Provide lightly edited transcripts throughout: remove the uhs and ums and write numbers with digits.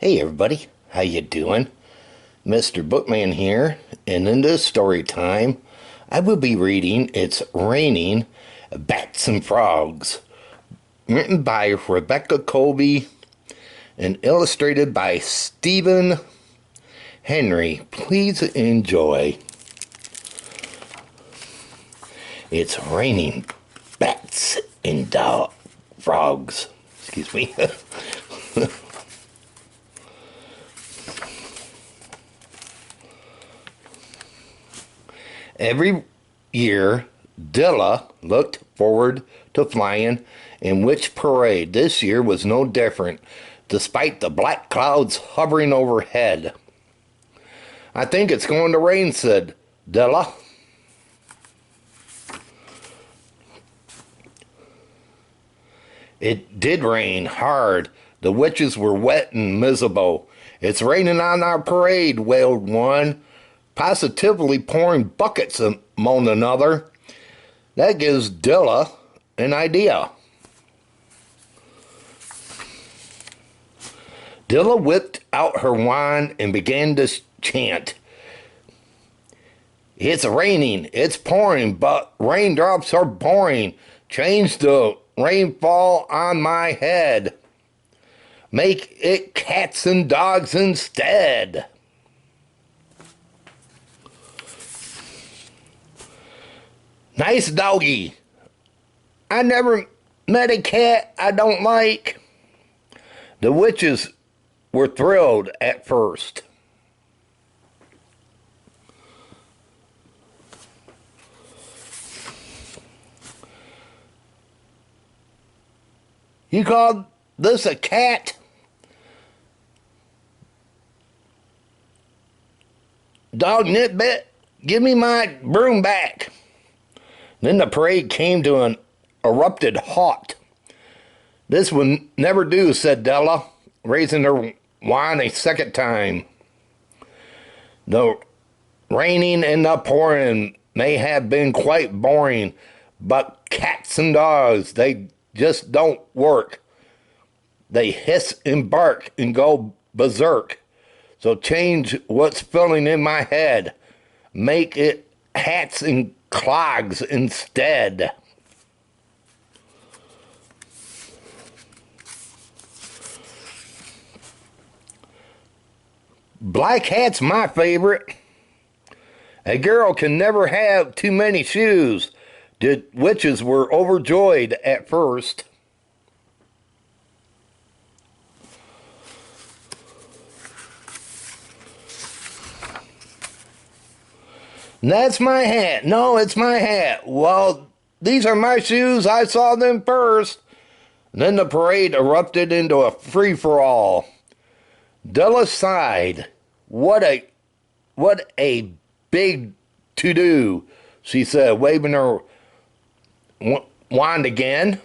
Hey everybody, how you doing? Mr. Bookman here, and in this story time, I will be reading It's Raining Bats and Frogs, written by Rebecca Colby and illustrated by Stephen Henry. Please enjoy. It's raining bats and frogs. Excuse me. Every year, Dilla looked forward to flying in which parade. This year was no different, despite the black clouds hovering overhead. "I think it's going to rain," said Dilla. It did rain hard. The witches were wet and miserable. "It's raining on our parade," wailed one, positively pouring buckets among another. That gives Dilla an idea. Dilla whipped out her wand and began to chant. "It's raining, it's pouring, but raindrops are pouring. Change the rainfall on my head. Make it cats and dogs instead." "Nice doggy. I never met a cat I don't like." The witches were thrilled at first. "You called this a cat? Dog nitbit, give me my broom back." Then the parade came to an erupted halt. "This will never do," said Della, raising her wand a second time. "The raining and the pouring may have been quite boring, but cats and dogs, they just don't work. They hiss and bark and go berserk. So change what's filling in my head. Make it hats and clogs instead." "Black hat's my favorite. A girl can never have too many shoes." The witches were overjoyed at first. "That's my hat. No, it's my hat." "Well, these are my shoes. I saw them first." Then the parade erupted into a free-for-all. Della sighed. What a big to-do," she said, waving her wand again.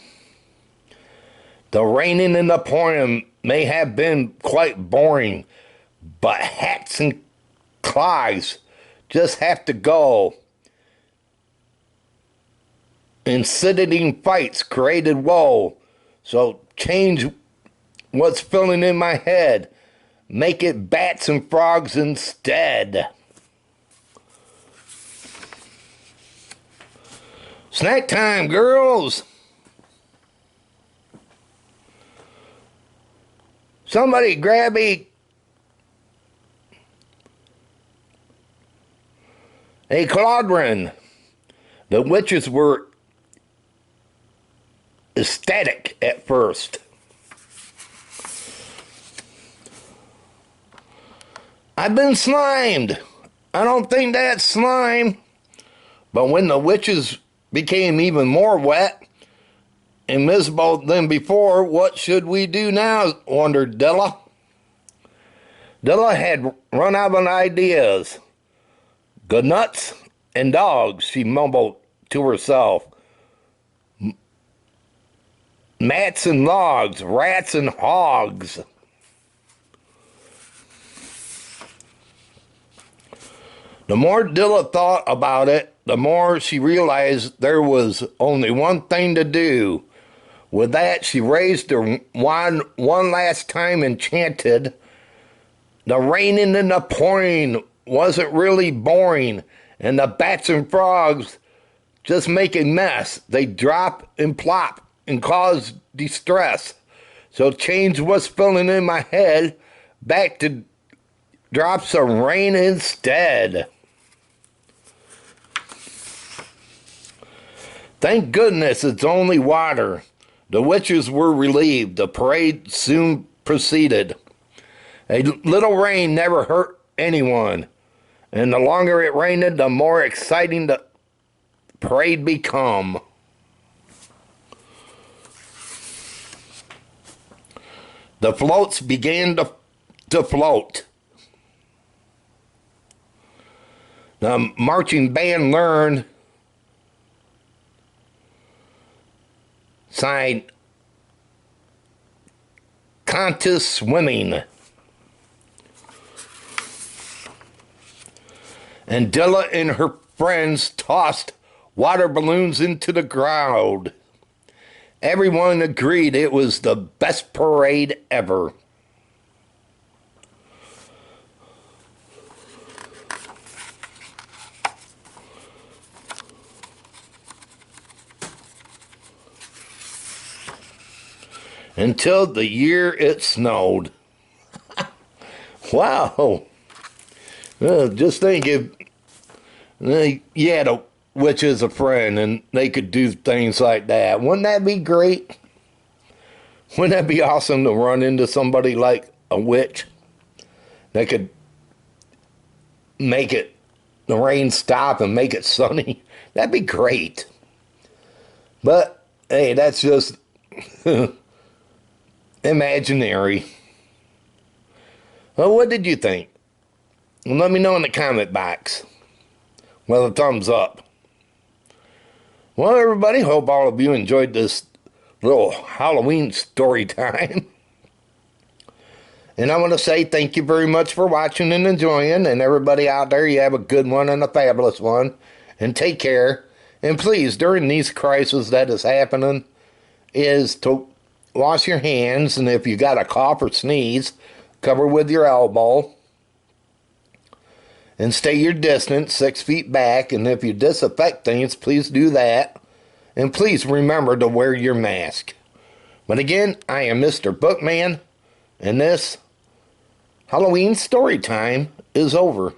"The raining and the pouring may have been quite boring, but hats and clogs just have to go. Inciting fights created woe, so change what's filling in my head. Make it bats and frogs instead." "Snack time, girls. Somebody grab a cauldron." The witches were ecstatic at first. "I've been slimed. I don't think that's slime." But when the witches became even more wet and miserable than before, "What should we do now?" wondered Della. Della had run out of ideas. "Good nuts and dogs," she mumbled to herself. "Mats and logs, rats and hogs." The more Dilla thought about it, the more she realized there was only one thing to do. With that, she raised her wand one last time and chanted, The raining and the pouring wasn't really boring, and the bats and frogs just make a mess. They drop and plop and cause distress. So change was filling in my head back to drops of rain instead. Thank goodness it's only water. The witches were relieved. The parade soon proceeded. A little rain never hurt anyone, and the longer it rained, the more exciting the parade become. The floats began to float. The marching band learned sign contest swimming. And Dilla and her friends tossed water balloons into the crowd. Everyone agreed it was the best parade ever. Until the year it snowed. Wow. Just think if you had a witch as a friend and they could do things like that. Wouldn't that be great? Wouldn't that be awesome to run into somebody like a witch that could make it, the rain stop and make it sunny? That'd be great. But, hey, that's just imaginary. Well, what did you think? Let me know in the comment box. Well, a thumbs up. Well, everybody, hope all of you enjoyed this little Halloween story time. And I want to say thank you very much for watching and enjoying. And everybody out there, you have a good one and a fabulous one. And take care. And please, during these crises that is happening, is to wash your hands. And if you got a cough or sneeze, cover with your elbow. And stay your distance, 6 feet back. And if you disinfect things, please do that. And please remember to wear your mask. But again, I am Mr. Bookman. And this Halloween story time is over.